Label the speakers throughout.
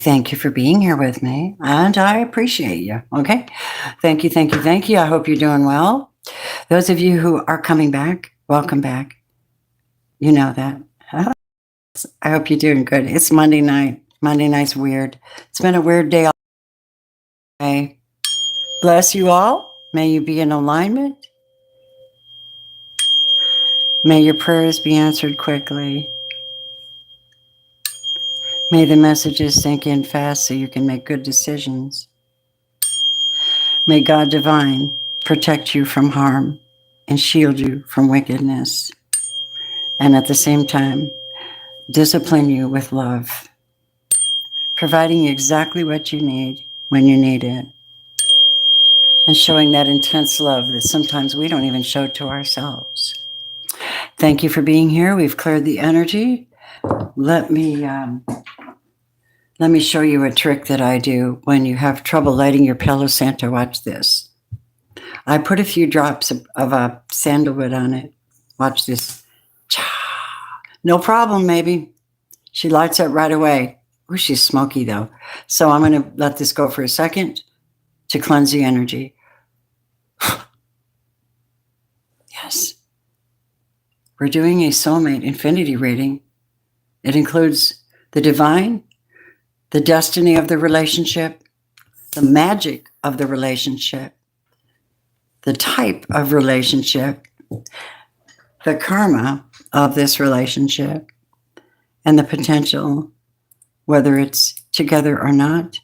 Speaker 1: Thank you for being here with me, and I appreciate you. Okay. Thank you, thank you, thank you. I hope you're doing well. Those of you who are coming back, welcome back. You know that. I hope you're doing good. It's Monday night. Monday night's weird. It's been a weird day all day. Bless you all. May you be in alignment. May your prayers be answered quickly. May the messages sink in fast so you can make good decisions. May God divine protect you from harm and shield you from wickedness. And at the same time, discipline you with love, providing exactly what you need when you need it, and showing that intense love that sometimes we don't even show to ourselves. Thank you for being here. We've cleared the energy. Let me show you a trick that I do when you have trouble lighting your Palo Santo. Watch this. I put a few drops of sandalwood on it. Watch this. No problem, maybe. She lights up right away. Oh, she's smoky though. So I'm going to let this go for a second to cleanse the energy. Yes. We're doing a soulmate infinity reading. It includes the divine, the destiny of the relationship, the magic of the relationship, the type of relationship, the karma of this relationship, and the potential, whether it's together or not.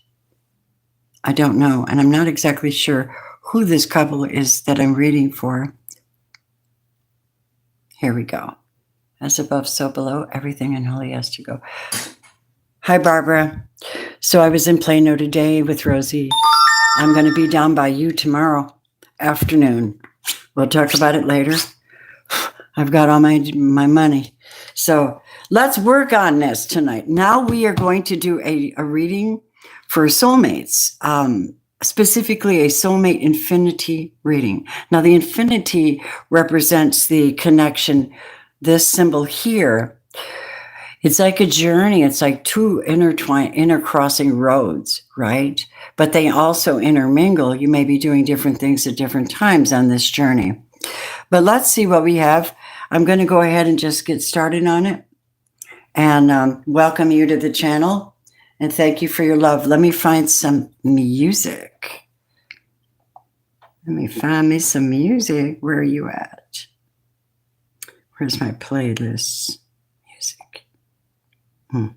Speaker 1: I don't know, and I'm not exactly sure who this couple is that I'm reading for. Here we go. As above, so below, everything in holy has to go. Hi, Barbara. So I was in Plano today with Rosie. I'm going to be down by you tomorrow afternoon. We'll talk about it later. I've got all my money. So let's work on this tonight. Now we are going to do a reading for soulmates, specifically a soulmate infinity reading. Now the infinity represents the connection. This symbol here, it's like a journey. It's like two intercrossing roads, right? But they also intermingle. You may be doing different things at different times on this journey. But let's see what we have. I'm going to go ahead and just get started on it and welcome you to the channel. And thank you for your love. Let me find some music. Let me find me some music. Where are you at? Where's my playlist? Music. I'm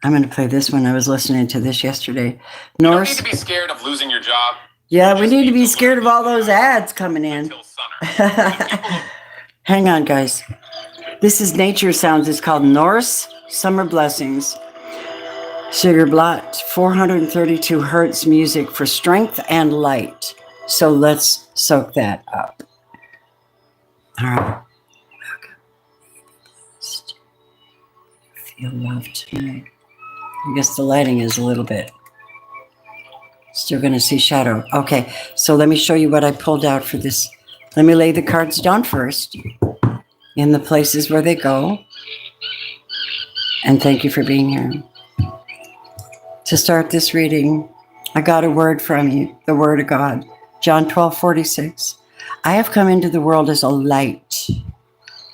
Speaker 1: going to play this one. I was listening to this yesterday.
Speaker 2: You don't need to be scared of losing your job.
Speaker 1: Yeah, we need to be scared of all those ads coming in. Hang on, guys. This is Nature Sounds. It's called Norse Summer Blessings. Sugar Blot, 432 hertz music for strength and light. So let's soak that up. All right. Feel love tonight. I guess the lighting is a little bit. Still going to see shadow. Okay, so let me show you what I pulled out for this. Let me lay the cards down first in the places where they go. And thank you for being here. To start this reading, I got a word from you, the word of God. John 12:46. I have come into the world as a light.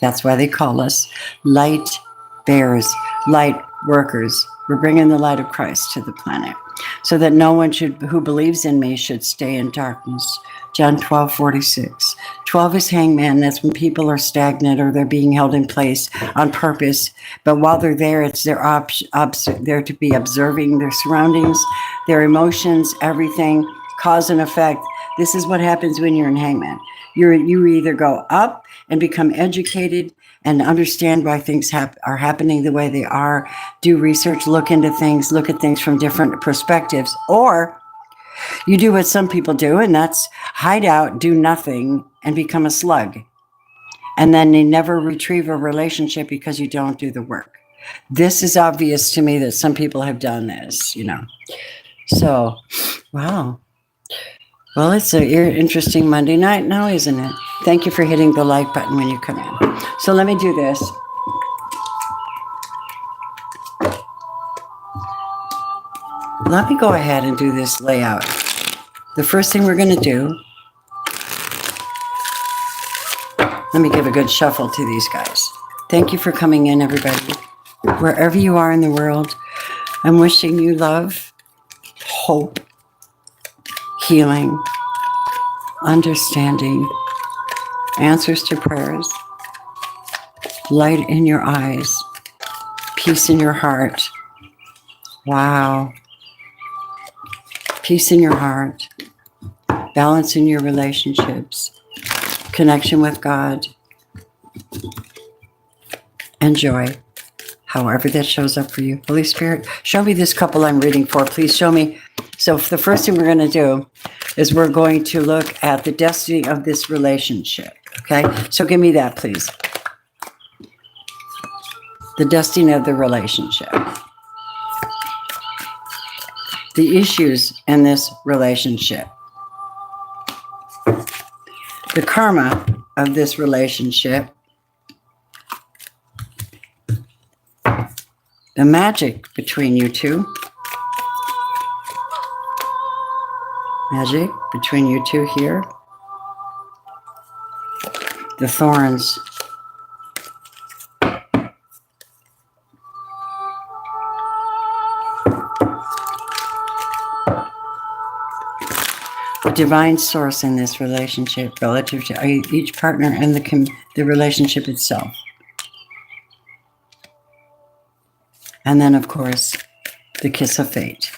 Speaker 1: That's why they call us light bearers, light workers. We're bringing the light of Christ to the planet so that no one who believes in me should stay in darkness. John 12:46. 12 is hangman. That's when people are stagnant or they're being held in place on purpose. But while they're there, it's there to be observing their surroundings, their emotions, everything, cause and effect. This is what happens when you're in hangman. You either go up and become educated and understand why things are happening the way they are, do research, look into things, look at things from different perspectives, or you do what some people do, and that's hide out, do nothing, and become a slug. And then they never retrieve a relationship because you don't do the work. This is obvious to me that some people have done this, So, wow. Well, it's an interesting Monday night now, isn't it? Thank you for hitting the like button when you come in. So let me do this. Let me go ahead and do this layout. The first thing we're going to do, let me give a good shuffle to these guys. Thank you for coming in, everybody. Wherever you are in the world, I'm wishing you love, hope, healing, understanding, answers to prayers, light in your eyes, peace in your heart. Wow. Peace in your heart, balance in your relationships, connection with God, and joy, however that shows up for you. Holy Spirit, show me this couple I'm reading for. Please show me. So the first thing we're going to do is we're going to look at the destiny of this relationship. Okay? So give me that, please. The destiny of the relationship. The issues in this relationship. The karma of this relationship. The magic between you two. Magic between you two here. The thorns. A divine source in this relationship relative to each partner and the relationship itself. And then, of course, the kiss of fate.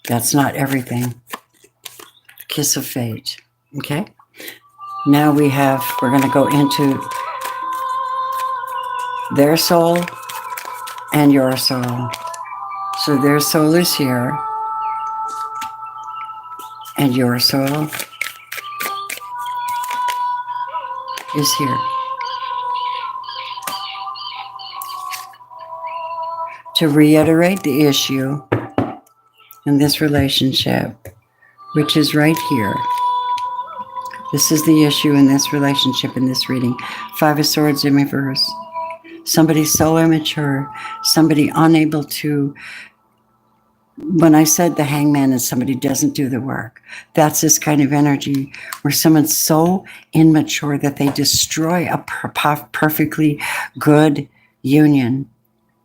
Speaker 1: That's not everything. The kiss of fate. Okay? Now we're going to go into their soul and your soul. So their soul is here. And your soul is here. To reiterate the issue in this relationship, which is right here. This is the issue in this relationship, in this reading. 5 of Swords in reverse. Somebody so immature, somebody unable to. When I said the hangman is somebody who doesn't do the work, that's this kind of energy where someone's so immature that they destroy a perfectly good union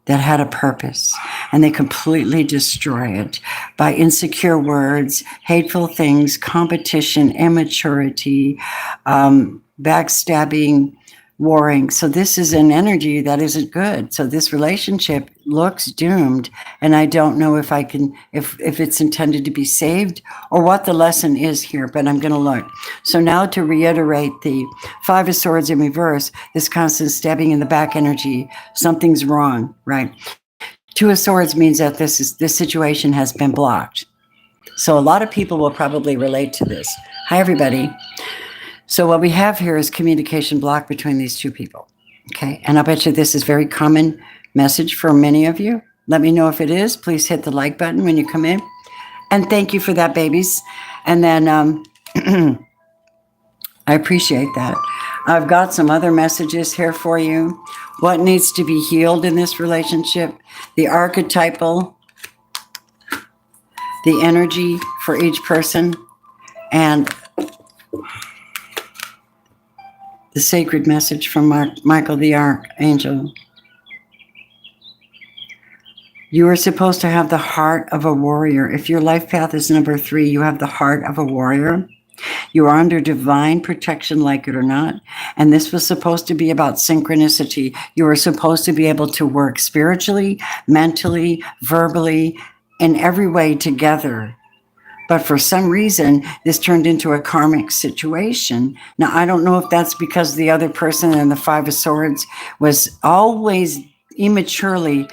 Speaker 1: that had a purpose, and they completely destroy it by insecure words, hateful things, competition, immaturity, backstabbing, warring. So this is an energy that isn't good. So this relationship looks doomed, and I don't know if if it's intended to be saved or what the lesson is here, but I'm going to look. So now to reiterate the 5 of Swords in reverse, this constant stabbing in the back energy, something's wrong, right? 2 of Swords means that this situation has been blocked. So a lot of people will probably relate to this. Hi, everybody. So what we have here is communication block between these two people, okay? And I'll bet you this is a very common message for many of you. Let me know if it is. Please hit the like button when you come in. And thank you for that, babies. And then I appreciate that. I've got some other messages here for you. What needs to be healed in this relationship? The archetypal, the energy for each person, and the sacred message from Michael the Archangel. You are supposed to have the heart of a warrior. If your life path is number 3, you have the heart of a warrior. You are under divine protection, like it or not. And this was supposed to be about synchronicity. You are supposed to be able to work spiritually, mentally, verbally, in every way together. But for some reason, this turned into a karmic situation. Now, I don't know if that's because the other person in the 5 of Swords was always immaturely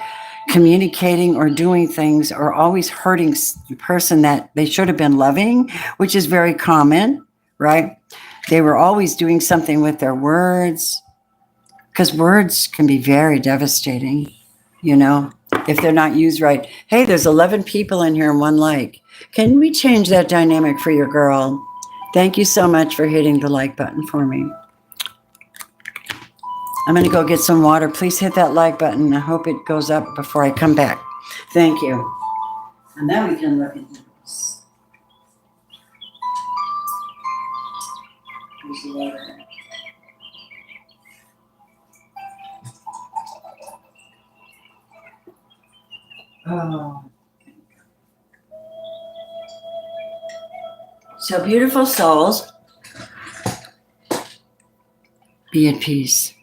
Speaker 1: communicating or doing things, or always hurting the person that they should have been loving, which is very common, right? They were always doing something with their words, because words can be very devastating, you know, if they're not used right. Hey, there's 11 people in here and 1 like. Can we change that dynamic for your girl? Thank you so much for hitting the like button for me. I'm going to go get some water. Please hit that like button. I hope it goes up before I come back. Thank you. And then we can look at this. Here's the letter. Oh. So beautiful souls, be at peace.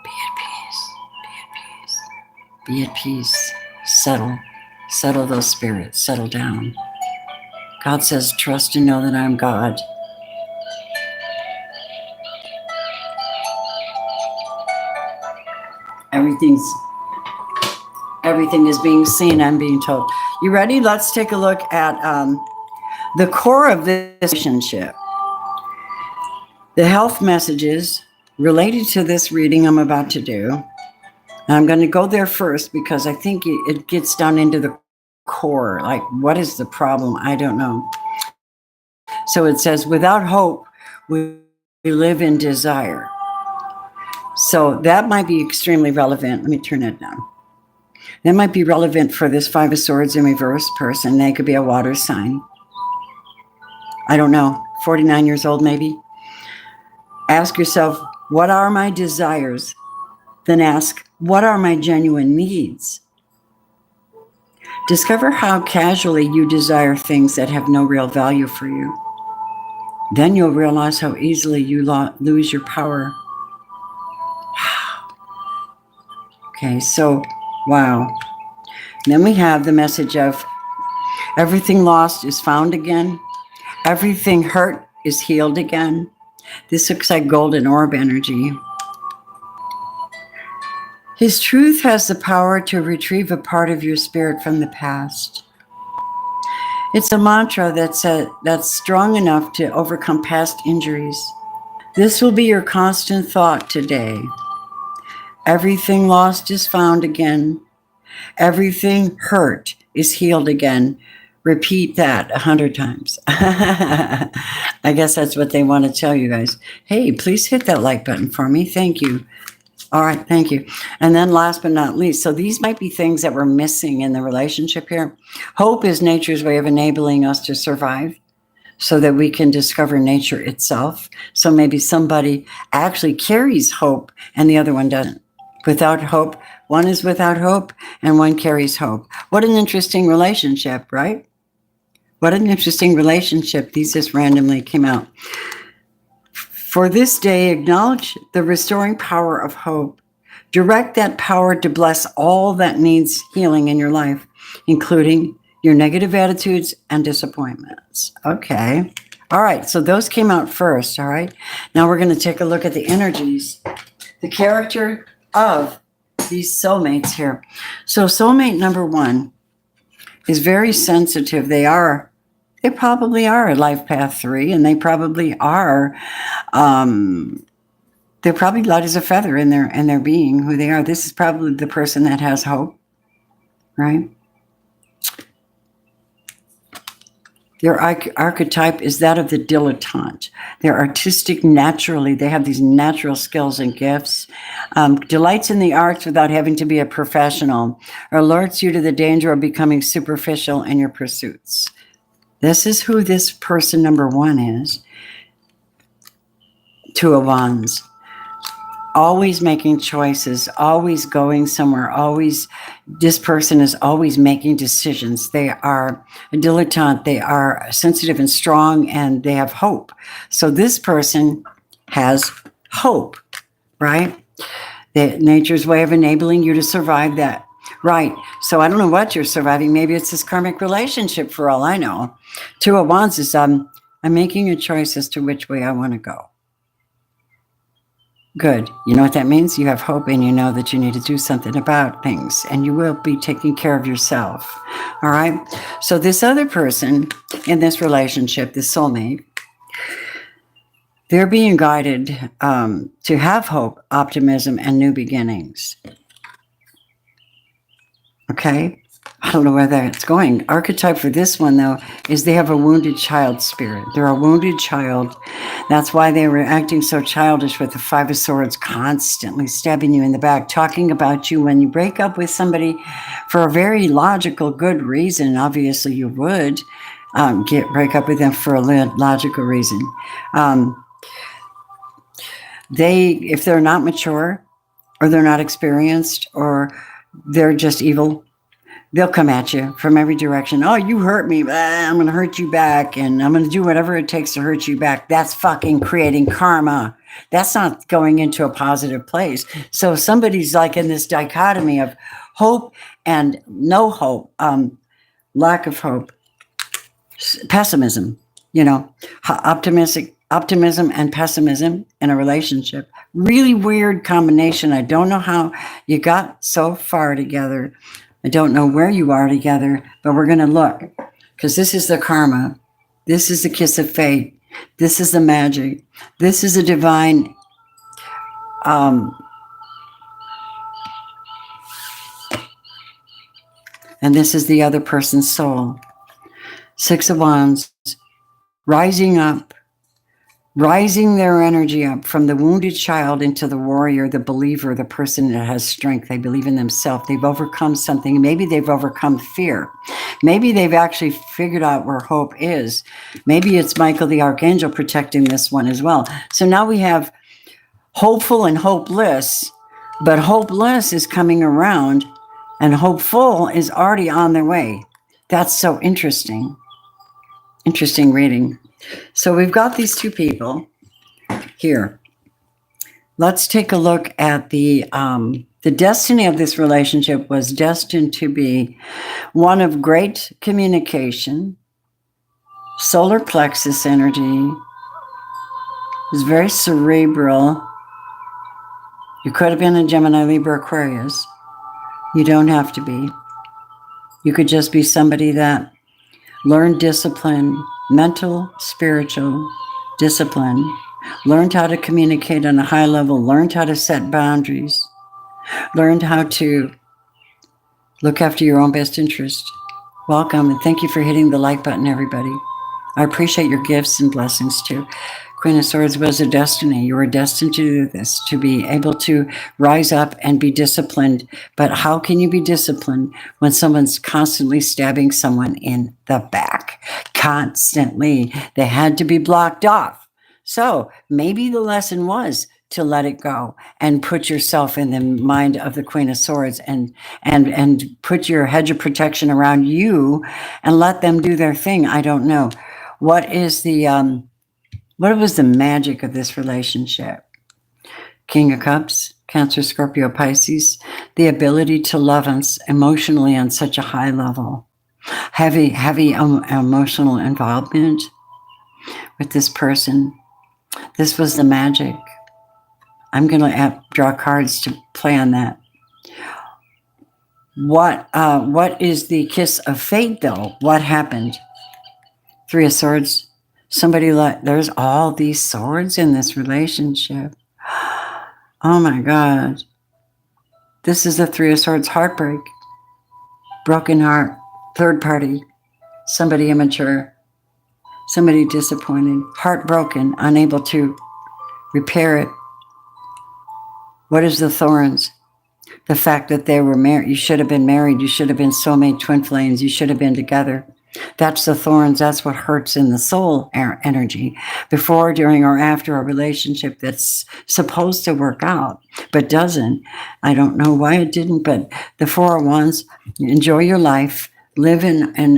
Speaker 1: Be at peace. Be at peace. Be at peace. Settle. Settle those spirits. Settle down. God says, trust and know that I'm God. Everything is being seen, I'm being told. You ready? Let's take a look at the core of this relationship. The health messages related to this reading I'm about to do. And I'm going to go there first because I think it gets down into the core. Like, what is the problem? I don't know. So it says, without hope, we live in desire. So that might be extremely relevant. Let me turn it down. That might be relevant for this Five of Swords in reverse person. They could be a water sign. I don't know, 49 years old maybe. Ask yourself, what are my desires? Then ask, what are my genuine needs? Discover how casually you desire things that have no real value for you. Then you'll realize how easily you lose your power. Okay, so, wow. Then we have the message of everything lost is found again. Everything hurt is healed again. This looks like golden orb energy. His truth has the power to retrieve a part of your spirit from the past. It's a mantra that's strong enough to overcome past injuries. This will be your constant thought today. Everything lost is found again. Everything hurt is healed again. Repeat that 100 times. I guess that's what they want to tell you guys. Hey, please hit that like button for me. Thank you. All right, thank you. And then last but not least, so these might be things that we're missing in the relationship here. Hope is nature's way of enabling us to survive so that we can discover nature itself. So maybe somebody actually carries hope and the other one doesn't. Without hope, one is without hope and one carries hope. What an interesting relationship, right? What an interesting relationship. These just randomly came out. For this day, acknowledge the restoring power of hope. Direct that power to bless all that needs healing in your life, including your negative attitudes and disappointments. Okay. All right. So those came out first. All right. Now we're going to take a look at the energies, the character of these soulmates here. So soulmate number one is very sensitive. They probably are a life path 3, and they probably are, they're probably light as a feather in their being, who they are. This is probably the person that has hope, right? Their archetype is that of the dilettante. They're artistic naturally. They have these natural skills and gifts. Delights in the arts without having to be a professional. Alerts you to the danger of becoming superficial in your pursuits. This is who this person number one is. Two of Wands. Always making choices, always going somewhere, this person is always making decisions. They are a dilettante, they are sensitive and strong, and they have hope. So this person has hope, right? Nature's way of enabling you to survive that. Right. So I don't know what you're surviving. Maybe it's this karmic relationship for all I know. Two of Wands is I'm making a choice as to which way I want to go. Good. You know what that means? You have hope and you know that you need to do something about things, and you will be taking care of yourself. All right. So this other person in this relationship, this soulmate, they're being guided to have hope, optimism, and new beginnings. Okay. I don't know where that's going. Archetype for this one, though, is they have a wounded child spirit. They're a wounded child. That's why they were acting so childish with the Five of Swords, constantly stabbing you in the back, talking about you when you break up with somebody for a very logical, good reason. Obviously, you would break up with them for a logical reason. If they're not mature, or they're not experienced, or they're just evil, they'll come at you from every direction. Oh, you hurt me. I'm going to hurt you back. And I'm going to do whatever it takes to hurt you back. That's fucking creating karma. That's not going into a positive place. So somebody's like in this dichotomy of hope and no hope, lack of hope, pessimism, optimism and pessimism in a relationship. Really weird combination. I don't know how you got so far together. I don't know where you are together, but we're going to look, because this is the karma. This is the kiss of fate. This is the magic. This is a divine and this is the other person's soul. Six of Wands, rising up, rising their energy up from the wounded child into the warrior, the believer, the person that has strength. They believe in themselves. They've overcome something. Maybe they've overcome fear. Maybe they've actually figured out where hope is. Maybe it's Michael the Archangel protecting this one as well. So now we have hopeful and hopeless, but hopeless is coming around and hopeful is already on their way. That's so interesting. Interesting reading. So we've got these two people here. Let's take a look at the destiny of this relationship. Was destined to be one of great communication, solar plexus energy. It's very cerebral. You could have been a Gemini, Libra, Aquarius. You don't have to be. You could just be somebody that learned discipline, mental, spiritual discipline, learned how to communicate on a high level, learned how to set boundaries, learned how to look after your own best interest. Welcome, and thank you for hitting the like button, everybody. I appreciate your gifts and blessings too. Queen of Swords was a destiny. You were destined to do this, to be able to rise up and be disciplined. But how can you be disciplined when someone's constantly stabbing someone in the back? Constantly. They had to be blocked off. So maybe the lesson was to let it go and put yourself in the mind of the Queen of Swords and put your hedge of protection around you and let them do their thing. I don't know. What was the magic of this relationship? King of Cups, Cancer, Scorpio, Pisces, the ability to love us emotionally on such a high level. Heavy emotional involvement with this person. This was the magic. I'm going to draw cards to play on that. What is the kiss of fate, though? What happened? Three of Swords. There's all these swords in this relationship. Oh my God. This is the Three of Swords, heartbreak, broken heart, third party, somebody immature, somebody disappointed, heartbroken, unable to repair it. What is the thorns? The fact that they were married. You should have been married. You should have been soulmate, twin flames. You should have been together. That's the thorns. That's what hurts in the soul energy before, during, or after a relationship that's supposed to work out, but doesn't. I don't know why it didn't, but the Four of Wands, enjoy your life, live in an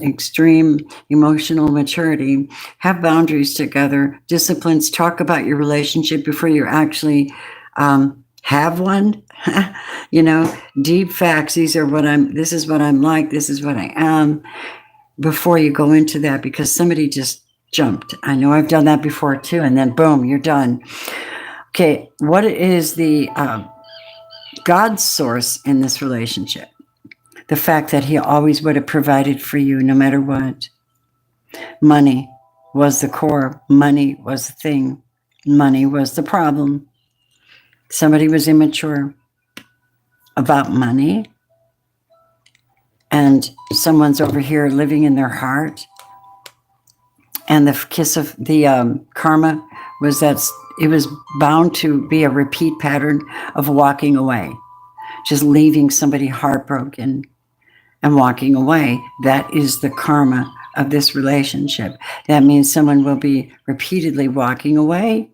Speaker 1: extreme emotional maturity, have boundaries together, disciplines, talk about your relationship before you actually have one. Deep facts. This is what I'm like. This is what I am. Before you go into that, because somebody just jumped. I know I've done that before too, and then boom, you're done. Okay, what is the God's source in this relationship? The fact that he always would have provided for you no matter what. Money was the core. Money was the thing. Money was the problem. Somebody was immature about money. and someone's over here living in their heart. And the kiss of the karma was that it was bound to be a repeat pattern of walking away, just leaving somebody heartbroken and walking away. That is the karma of this relationship. That means someone will be repeatedly walking away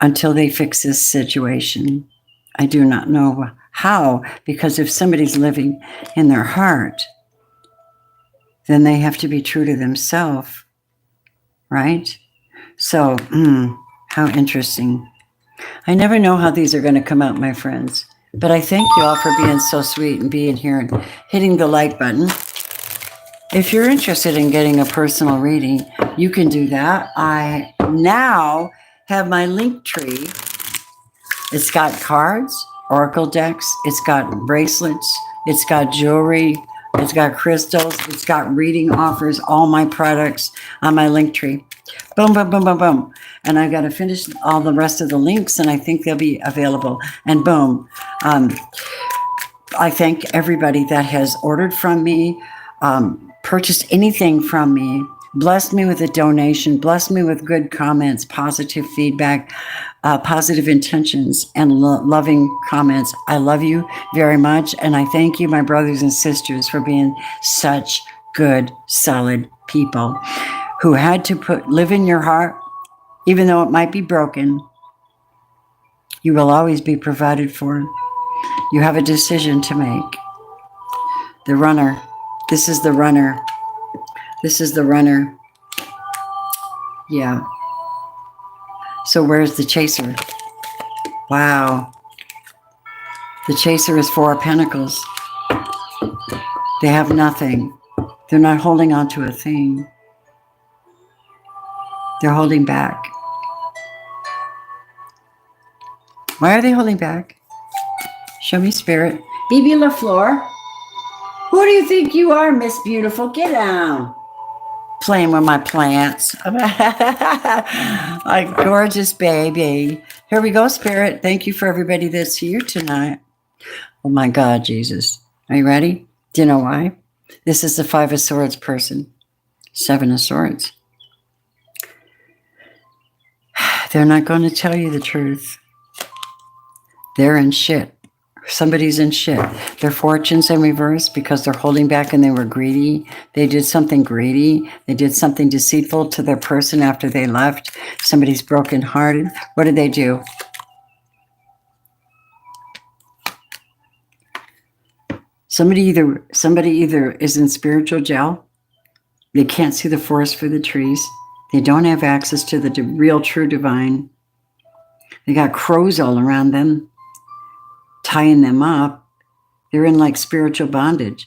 Speaker 1: until they fix this situation. I do not know how, because if somebody's living in their heart, then they have to be true to themselves, right? So, how interesting. I never know how these are going to come out, my friends. But I thank you all for being so sweet and being here and hitting the like button. If you're interested in getting a personal reading, you can do that. I now have my link tree. It's got cards, oracle decks, it's got bracelets, it's got jewelry, it's got crystals, it's got reading offers, all my products on my link tree. Boom, boom, boom, boom, boom. And I've got to finish all the rest of the links, and I think they'll be available. And boom. I thank everybody that has ordered from me, purchased anything from me, blessed me with a donation, blessed me with good comments, positive feedback, positive intentions, and loving comments. I love you very much, and I thank you, my brothers and sisters, for being such good, solid people who had to live in your heart, even though it might be broken. You will always be provided for. You have a decision to make. The runner. This is the runner. This is the runner. Yeah. So where's the chaser? Wow. The chaser is 4 of Pentacles. They have nothing. They're not holding on to a thing. They're holding back. Why are they holding back? Show me, Spirit. Bibi LaFleur. Who do you think you are, Miss Beautiful? Get down. Playing with my plants. My gorgeous baby. Here we go, Spirit. Thank you for everybody that's here tonight. Oh my God, Jesus. Are you ready? Do you know why? This is the 5 of Swords person. 7 of Swords. They're not going to tell you the truth. They're in shit. Somebody's in shit. Their fortune's in reverse because they're holding back and they were greedy. They did something greedy. They did something deceitful to their person after they left. Somebody's brokenhearted. What did they do? Somebody either is in spiritual jail. They can't see the forest for the trees. They don't have access to the real, true divine. They got crows all around them, tying them up. They're in like spiritual bondage.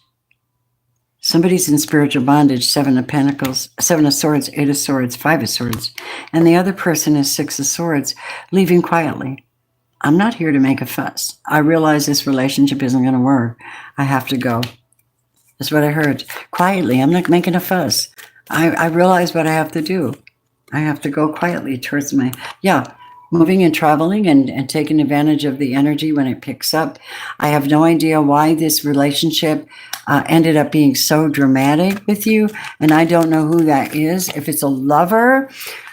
Speaker 1: Somebody's in spiritual bondage, 7 of Pentacles, 7 of Swords, 8 of Swords, 5 of Swords. And the other person is 6 of Swords, leaving quietly. I'm not here to make a fuss. I realize this relationship isn't going to work. I have to go. That's what I heard. Quietly, I'm not making a fuss. I realize what I have to do. I have to go quietly towards moving and traveling and taking advantage of the energy when it picks up. I have no idea why this relationship ended up being so dramatic with you, and I don't know who that is. If it's a lover,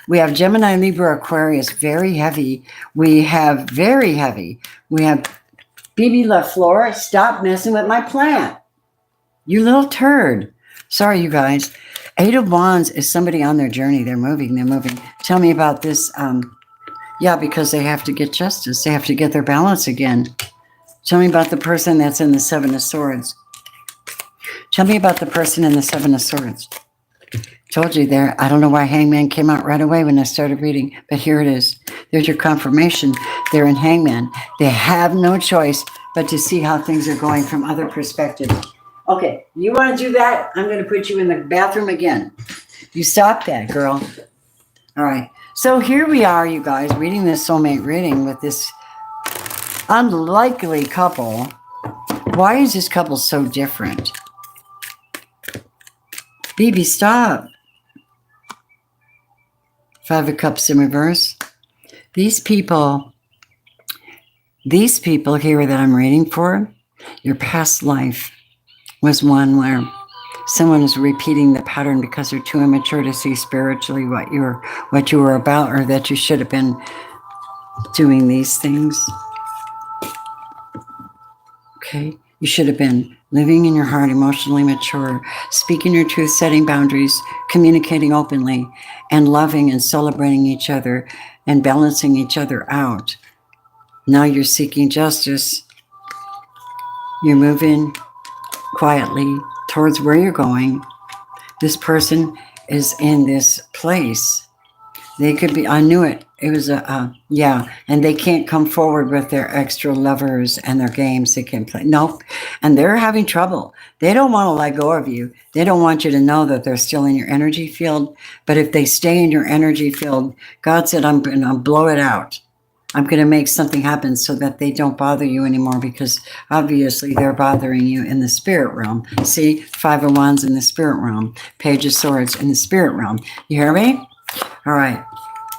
Speaker 1: we have Gemini, Libra, Aquarius, very heavy. We have very heavy. We have Bibi LaFleur, stop messing with my plant. You little turd. Sorry, you guys. 8 of Wands is somebody on their journey. They're moving. Tell me about this. Because they have to get justice. They have to get their balance again. Tell me about the person that's in the 7 of Swords. Tell me about the person in the 7 of Swords. Told you there. I don't know why Hangman came out right away when I started reading, but here it is. There's your confirmation. They're in Hangman. They have no choice but to see how things are going from other perspectives. Okay, you want to do that? I'm going to put you in the bathroom again. You stop that, girl. All right. So here we are, you guys, reading this soulmate reading with this unlikely couple. Why is this couple so different? Bibi, stop. 5 of Cups in reverse. These people here that I'm reading for, your past life was one where someone is repeating the pattern because they're too immature to see spiritually what you were about, or that you should have been doing these things. Okay? You should have been living in your heart, emotionally mature, speaking your truth, setting boundaries, communicating openly, and loving and celebrating each other and balancing each other out. Now you're seeking justice. You're moving quietly towards where you're going. This person is in this place. They could be, I knew it. It was yeah. And they can't come forward with their extra lovers and their games they can play. Nope. And they're having trouble. They don't want to let go of you. They don't want you to know that they're still in your energy field. But if they stay in your energy field, God said, I'm going to blow it out. I'm going to make something happen so that they don't bother you anymore, because obviously they're bothering you in the spirit realm. See, 5 of Wands in the spirit realm, Page of Swords in the spirit realm. You hear me? All right.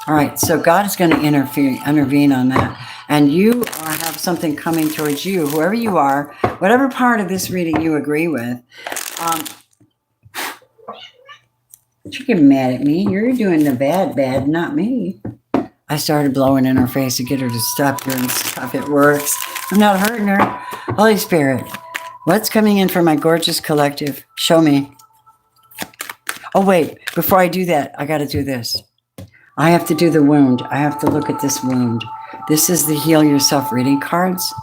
Speaker 1: All right. So God is going to intervene on that. And you have something coming towards you, whoever you are, whatever part of this reading you agree with. You're getting mad at me. You're doing the bad, not me. I started blowing in her face to get her to stop doing stuff. It works. I'm not hurting her. Holy Spirit, what's coming in for my gorgeous collective? Show me. Oh, wait. Before I do that, I got to do this. I have to do the wound. I have to look at this wound. This is the Heal Yourself reading cards.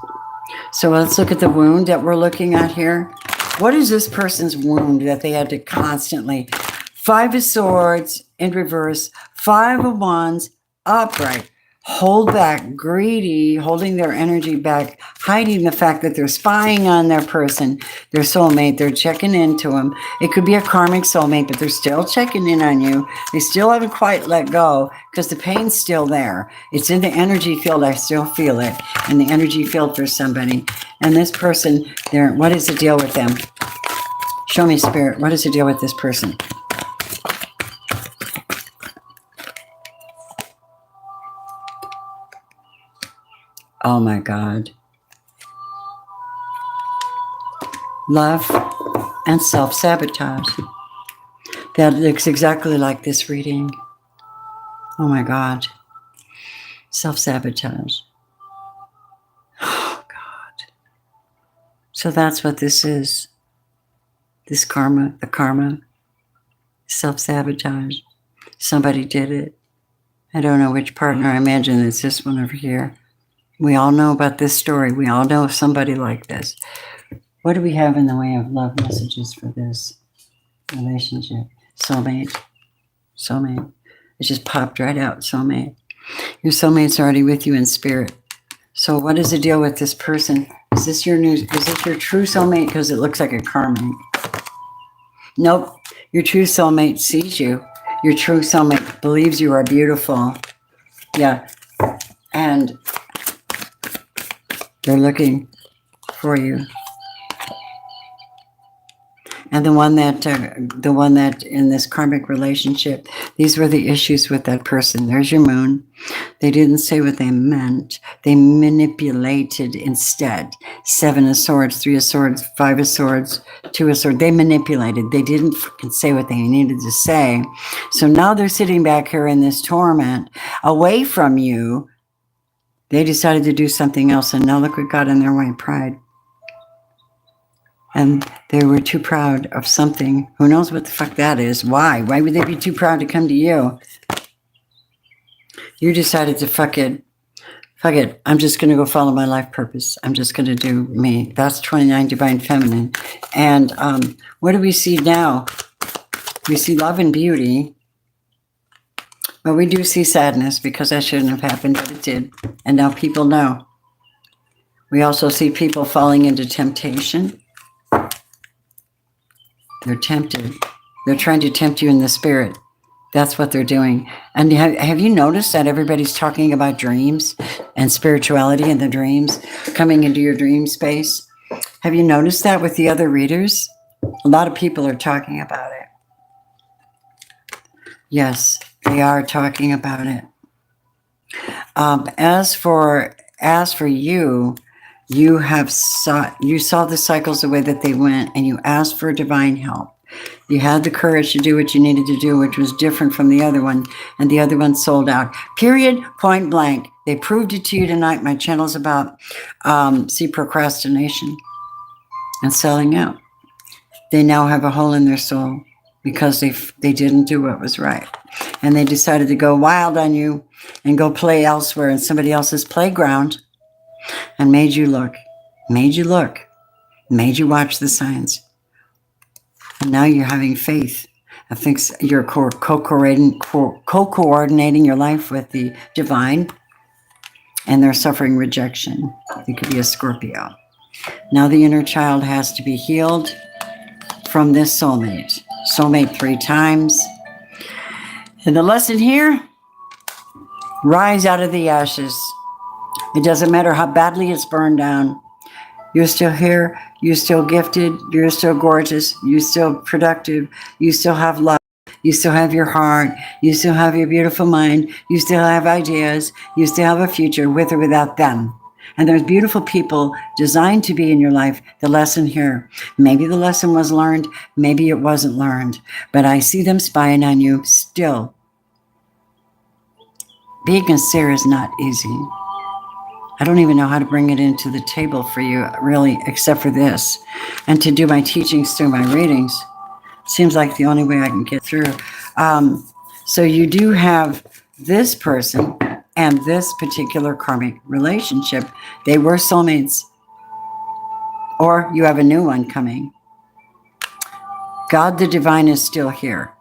Speaker 1: So let's look at the wound that we're looking at here. What is this person's wound that they had to constantly? 5 of Swords in reverse, 5 of Wands, upright, hold back, greedy, holding their energy back, hiding the fact that they're spying on their person, their soulmate. They're checking into them. It could be a karmic soulmate, but they're still checking in on you. They still haven't quite let go because the pain's still there. It's in the energy field. I still feel it in the energy field for somebody. And this person, what is the deal with them? Show me, Spirit. What is the deal with this person? Oh my God. Love and self-sabotage. That looks exactly like this reading. Oh my God. Self-sabotage. Oh God. So that's what this is. This karma, the karma, self-sabotage. Somebody did it. I don't know which partner. I imagine it's this one over here. We all know about this story. We all know of somebody like this. What do we have in the way of love messages for this relationship? Soulmate. Soulmate. It just popped right out. Soulmate. Your soulmate's already with you in spirit. So what is the deal with this person? Is this your true soulmate? Because it looks like a karmic. Nope. Your true soulmate sees you. Your true soulmate believes you are beautiful. Yeah. And they're looking for you. And the one that in this karmic relationship, these were the issues with that person. There's your moon. They didn't say what they meant. They manipulated instead. 7 of Swords, 3 of Swords, 5 of Swords, 2 of Swords. They manipulated. They didn't freaking say what they needed to say. So now they're sitting back here in this torment away from you. They decided to do something else, and now look what got in their way, pride. And they were too proud of something. Who knows what the fuck that is? Why? Why would they be too proud to come to you? You decided to fuck it. Fuck it. I'm just going to go follow my life purpose. I'm just going to do me. That's 29 Divine Feminine. And what do we see now? We see love and beauty. But we do see sadness because that shouldn't have happened, but it did. And now people know. We also see people falling into temptation. They're tempted. They're trying to tempt you in the spirit. That's what they're doing. And have you noticed that everybody's talking about dreams and spirituality and the dreams coming into your dream space? Have you noticed that with the other readers? A lot of people are talking about it. Yes, they are talking about it. As for you, You saw the cycles the way that they went, and you asked for divine help. You had the courage to do what you needed to do, which was different from the other one, and the other one sold out. Period, point blank. They proved it to you tonight. My channel's about procrastination and selling out. They now have a hole in their soul because they didn't do what was right. And they decided to go wild on you and go play elsewhere in somebody else's playground and made you look, made you watch the signs. And now you're having faith. I think you're co-coordinating your life with the divine, and they're suffering rejection. It could be a Scorpio. Now the inner child has to be healed from this soulmate. Soulmate 3 times. And the lesson here, rise out of the ashes. It doesn't matter how badly it's burned down. You're still here. You're still gifted. You're still gorgeous. You're still productive. You still have love. You still have your heart. You still have your beautiful mind. You still have ideas. You still have a future with or without them. And there's beautiful people designed to be in your life. The lesson here, maybe the lesson was learned. Maybe it wasn't learned. But I see them spying on you still. Being a seer is not easy. I don't even know how to bring it into the table for you, really, except for this. And to do my teachings through my readings seems like the only way I can get through. So you do have this person and this particular karmic relationship. They were soulmates. Or you have a new one coming. God the divine is still here,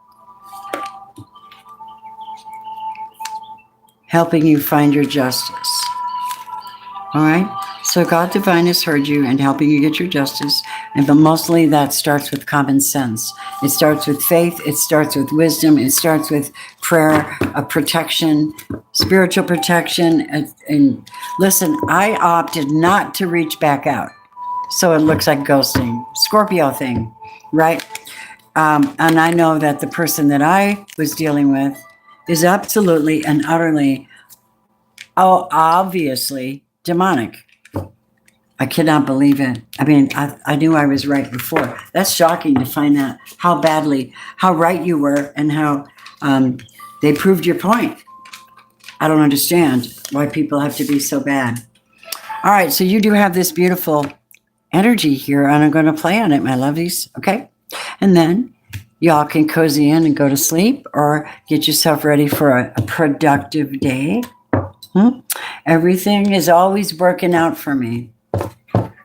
Speaker 1: helping you find your justice. All right, so God divine has heard you and helping you get your justice, but mostly that starts with common sense. It starts with faith. It starts with wisdom. It starts with prayer, protection, spiritual protection. And listen, I opted not to reach back out, so it looks like ghosting, Scorpio thing, right? And I know that the person that I was dealing with is absolutely and utterly, obviously demonic. I cannot believe it. I mean, I knew I was right before. That's shocking to find out how right you were and how they proved your point. I don't understand why people have to be so bad. All right, so you do have this beautiful energy here, and I'm going to play on it, my lovelies, okay? And then y'all can cozy in and go to sleep or get yourself ready for a productive day. Everything is always working out for me.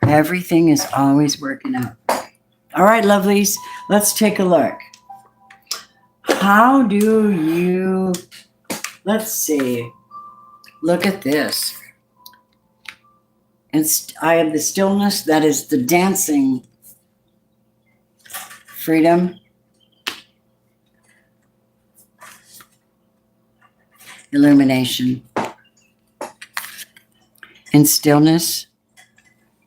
Speaker 1: Everything is always working out. All right, lovelies, let's take a look. How do you, let's see, look at this. I have the stillness, that is the dancing freedom. Illumination. In stillness,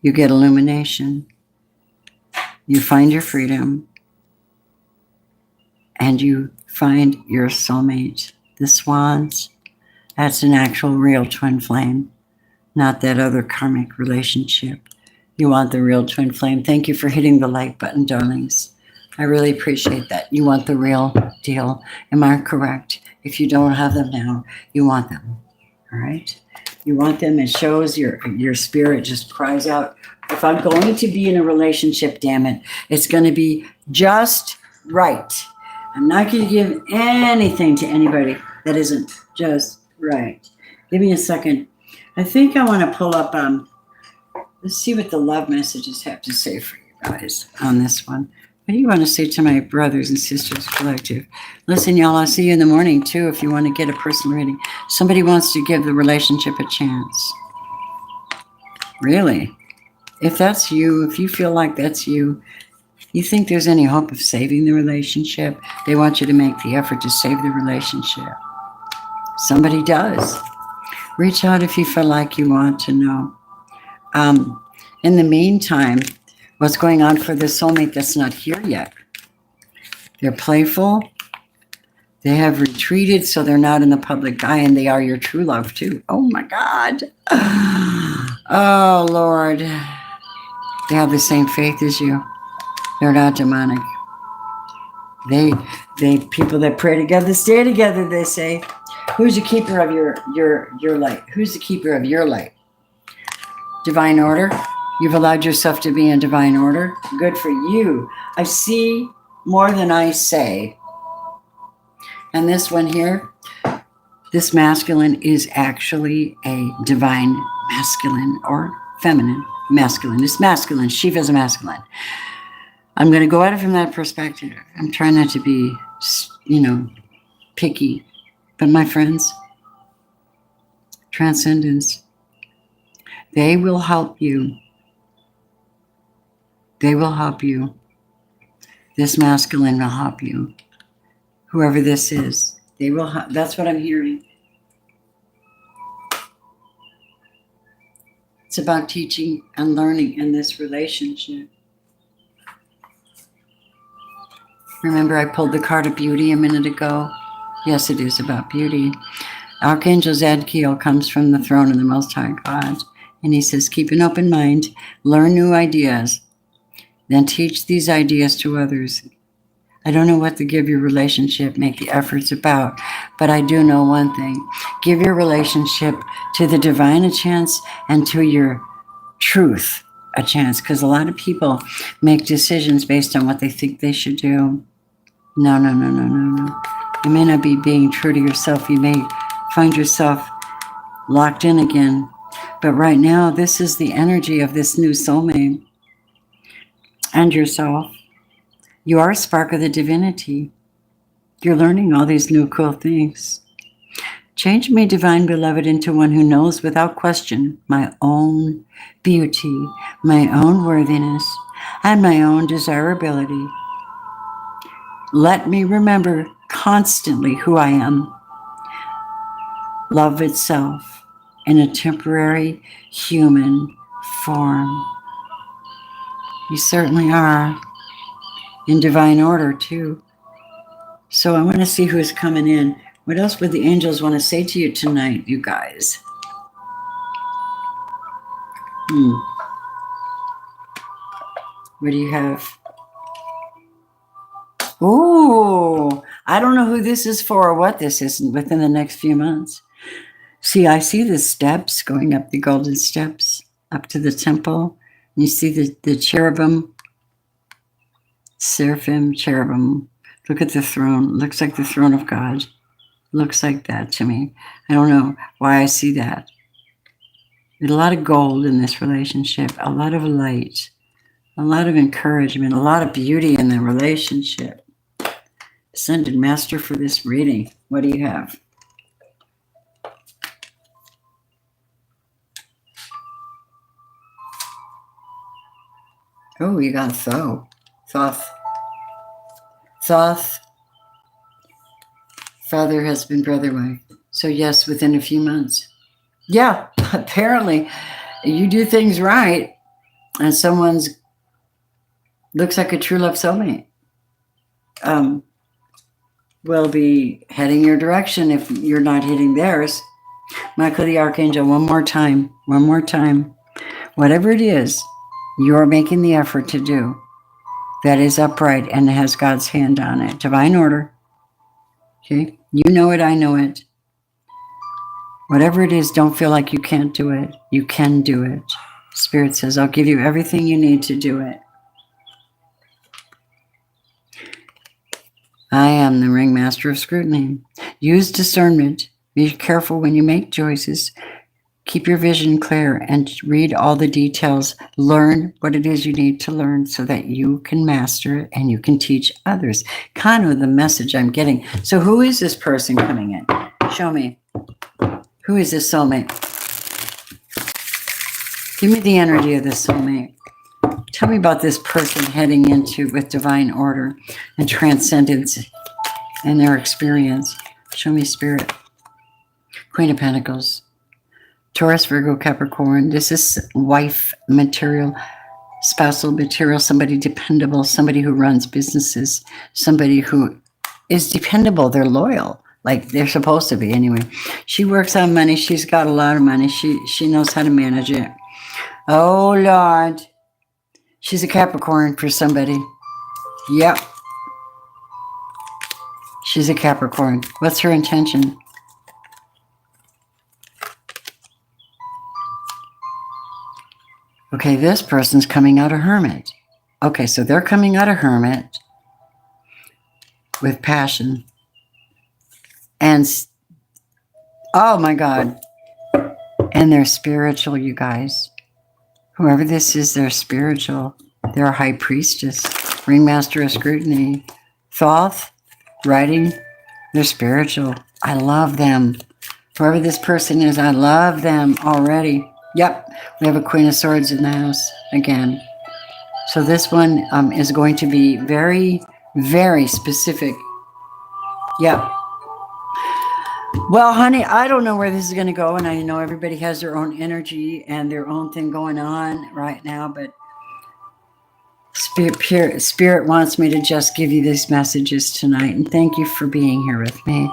Speaker 1: you get illumination. You find your freedom. And you find your soulmate. The swans, that's an actual real twin flame, not that other karmic relationship. You want the real twin flame. Thank you for hitting the like button, darlings. I really appreciate that. You want the real deal. Am I correct? If you don't have them now, you want them. All right? You want them. It shows your spirit just cries out. If I'm going to be in a relationship, damn it, it's going to be just right. I'm not going to give anything to anybody that isn't just right. Give me a second. I think I want to pull up, let's see what the love messages have to say for you guys on this one. What do you want to say to my brothers and sisters collective? Listen, y'all, I'll see you in the morning, too, if you want to get a personal reading. Somebody wants to give the relationship a chance. Really? If that's you, if you feel like that's you, you think there's any hope of saving the relationship, they want you to make the effort to save the relationship. Somebody does. Reach out if you feel like you want to know. In the meantime, what's going on for the soulmate that's not here yet? They're playful. They have retreated, so they're not in the public eye, and they are your true love, too. Oh, my God. Oh, Lord. They have the same faith as you. They're not demonic. They people that pray together stay together, they say. Who's the keeper of your light? Who's the keeper of your light? Divine order. You've allowed yourself to be in divine order. Good for you. I see more than I say. And this one here, this masculine is actually a divine masculine or feminine masculine. It's masculine. Shiva's a masculine. I'm going to go at it from that perspective. I'm trying not to be, picky. But my friends, transcendence, they will help you. They will help you. This masculine will help you. Whoever this is, they will. That's what I'm hearing. It's about teaching and learning in this relationship. Remember, I pulled the card of beauty a minute ago. Yes, it is about beauty. Archangel Zadkiel comes from the throne of the Most High God. And he says, keep an open mind, learn new ideas, then teach these ideas to others. I don't know what to give your relationship, make the efforts about, but I do know one thing. Give your relationship to the divine a chance and to your truth a chance, because a lot of people make decisions based on what they think they should do. No. You may not be being true to yourself. You may find yourself locked in again. But right now, this is the energy of this new soulmate and yourself. You are a spark of the divinity. You're learning all these new cool things. Change me, divine beloved, into one who knows without question my own beauty, my own worthiness, and my own desirability. Let me remember constantly who I am. Love itself in a temporary human form. You certainly are. In divine order, too. So I want to see who's coming in. What else would the angels want to say to you tonight, you guys? What do you have? Ooh, I don't know who this is for or what this is within the next few months. See, I see the steps going up, the golden steps up to the temple. You see the cherubim, seraphim, cherubim. Look at the throne. Looks like the throne of God. Looks like that to me. I don't know why I see that. There's a lot of gold in this relationship, a lot of light, a lot of encouragement, a lot of beauty in the relationship. Ascended Master for this reading. What do you have? Oh, you got Thoth. Thoth. Father, husband, brother, wife. So yes, within a few months. Yeah, apparently you do things right and someone's looks like a true love soulmate. Will be heading your direction if you're not hitting theirs. Michael the Archangel, one more time. Whatever it is you're making the effort to do that is upright and has God's hand on it. Divine order. Okay? You know it, I know it. Whatever it is, don't feel like you can't do it. You can do it. Spirit says, I'll give you everything you need to do it. I am the ringmaster of scrutiny. Use discernment. Be careful when you make choices. Keep your vision clear and read all the details. Learn what it is you need to learn so that you can master it and you can teach others. Kind of the message I'm getting. So who is this person coming in? Show me. Who is this soulmate? Give me the energy of this soulmate. Tell me about this person heading into with divine order and transcendence and their experience. Show me, Spirit. Queen of Pentacles. Taurus, Virgo, Capricorn. This is wife material, spousal material, somebody dependable, somebody who runs businesses, somebody who is dependable. They're loyal, like they're supposed to be anyway. She works on money. She's got a lot of money. She knows how to manage it. Oh, Lord. She's a Capricorn for somebody. Yep. She's a Capricorn. What's her intention? Okay, this person's coming out a hermit. Okay, so they're coming out a hermit with passion. And, oh my God. And they're spiritual, you guys. Whoever this is, they're spiritual. They're a high priestess, ringmaster of scrutiny, Thoth, writing. They're spiritual. I love them. Whoever this person is, I love them already. Yep, we have a Queen of Swords in the house again. So this one is going to be very, very specific. Yep. Well, honey, I don't know where this is going to go, and I know everybody has their own energy and their own thing going on right now, but Spirit wants me to just give you these messages tonight, and thank you for being here with me,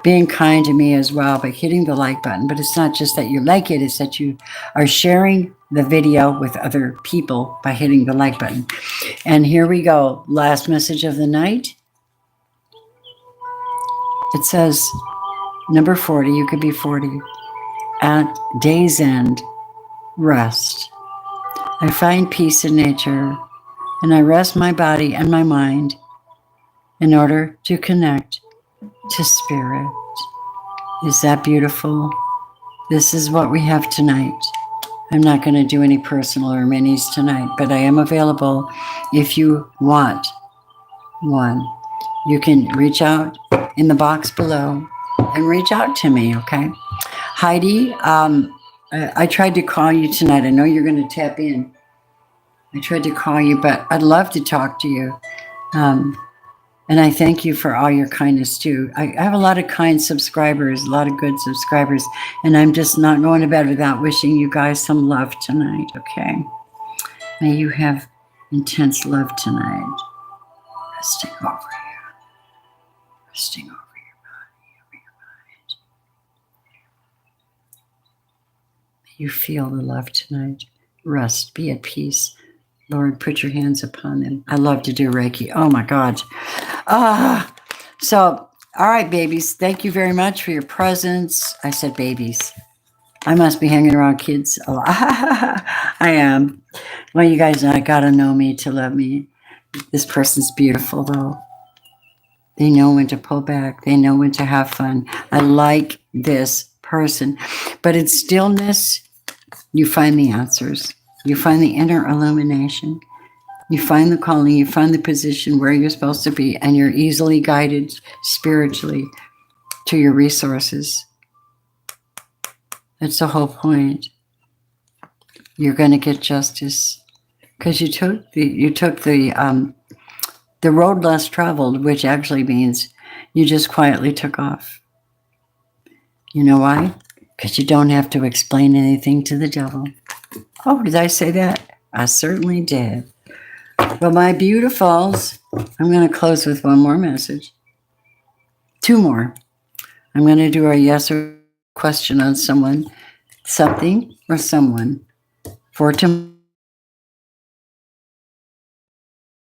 Speaker 1: being kind to me as well by hitting the like button. But it's not just that you like it, it's that you are sharing the video with other people by hitting the like button. And here we go. Last message of the night. It says, number 40, you could be 40. At day's end, rest. I find peace in nature, and I rest my body and my mind in order to connect to spirit. Is that beautiful? This is what we have tonight. I'm not going to do any personal or minis tonight, but I am available if you want one. You can reach out in the box below and reach out to me, okay? Heidi, I tried to call you tonight. I know you're going to tap in. I tried to call you, but I'd love to talk to you. And I thank you for all your kindness too. I have a lot of kind subscribers, a lot of good subscribers, and I'm just not going to bed without wishing you guys some love tonight, okay? May you have intense love tonight. Resting over you. Resting over your body, over your mind. May you feel the love tonight. Rest, be at peace. Lord, put your hands upon them. I love to do Reiki. Oh my God. So, all right, babies. Thank you very much for your presence. I said babies. I must be hanging around kids a lot. I am. Well, you guys gotta know me to love me. This person's beautiful, though. They know when to pull back. They know when to have fun. I like this person. But in stillness, you find the answers. You find the inner illumination. You find the calling. You find the position where you're supposed to be, and you're easily guided spiritually to your resources. That's the whole point. You're going to get justice because you took the road less traveled, which actually means you just quietly took off. You know why? Because you don't have to explain anything to the devil. Oh, did I say that? I certainly did. Well, my beautifuls, I'm going to close with one more message. Two more. I'm going to do a yes or question on someone, something, or someone. For tomorrow,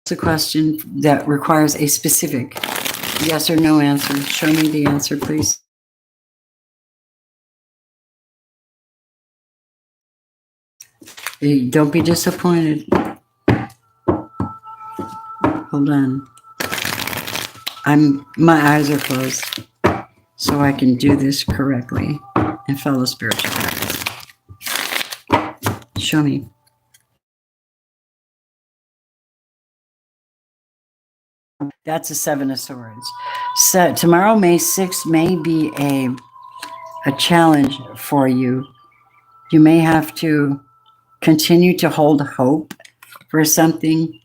Speaker 1: it's a question that requires a specific yes or no answer. Show me the answer, please. Hey, don't be disappointed. Hold on. My eyes are closed, so I can do this correctly and follow spiritual practice. Show me. That's a 7 of Swords. So tomorrow, May 6th, may be a challenge for you. You may have to continue to hold hope for something,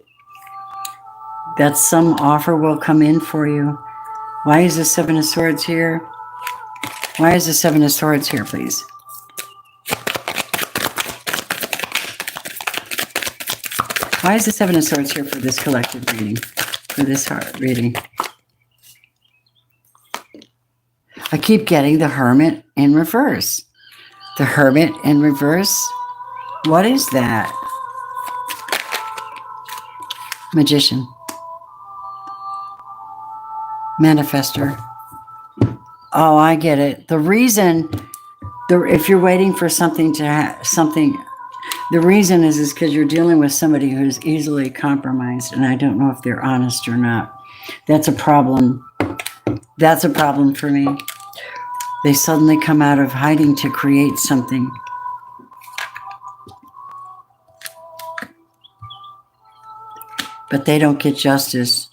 Speaker 1: that some offer will come in for you. Why is the 7 of Swords here? Why is the 7 of Swords here, please? Why is the 7 of Swords here for this collective reading? For this heart reading? I keep getting the Hermit in reverse. The Hermit in reverse. What is that? Magician. Manifester. Oh, I get it. The reason, if you're waiting for something to the reason is because you're dealing with somebody who's easily compromised, and I don't know if they're honest or not. That's a problem. That's a problem for me. They suddenly come out of hiding to create something. But they don't get justice.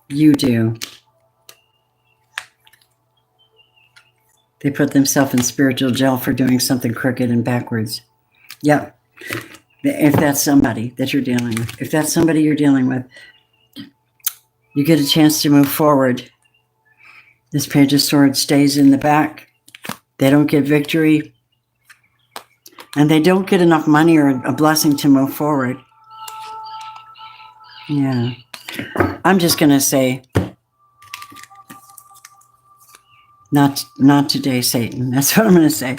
Speaker 1: You do. They put themselves in spiritual jail for doing something crooked and backwards. Yep. If that's somebody that you're dealing with, if that's somebody you're dealing with, you get a chance to move forward. This Page of Swords stays in the back. They don't get victory. And they don't get enough money or a blessing to move forward. Yeah. I'm just going to say, not today, Satan. That's what I'm going to say.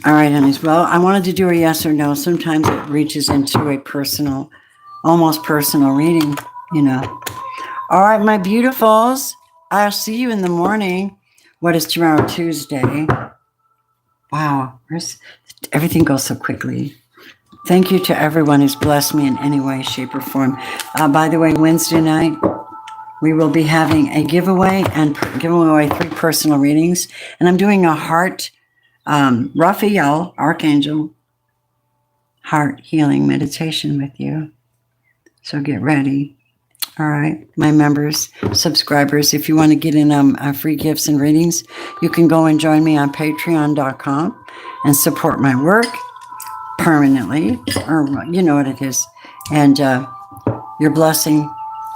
Speaker 1: All right, honeys. Well, I wanted to do a yes or no. Sometimes it reaches into a personal, almost personal reading, you know. All right, my beautifuls. I'll see you in the morning. What is tomorrow? Tuesday. Wow. Everything goes so quickly. Thank you to everyone who's blessed me in any way, shape, or form. By the way, Wednesday night, we will be having a giveaway and giving away 3 personal readings. And I'm doing a heart, Raphael, Archangel, heart healing meditation with you. So get ready. All right, my members, subscribers, if you want to get in free gifts and readings, you can go and join me on patreon.com and support my work permanently, or you know what it is. And your blessing,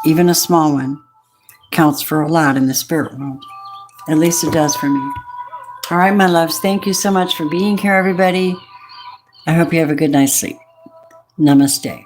Speaker 1: even a small one, counts for a lot in the spirit world. At least it does for me. All right, my loves, thank you so much for being here, everybody. I hope you have a good night's sleep. Namaste.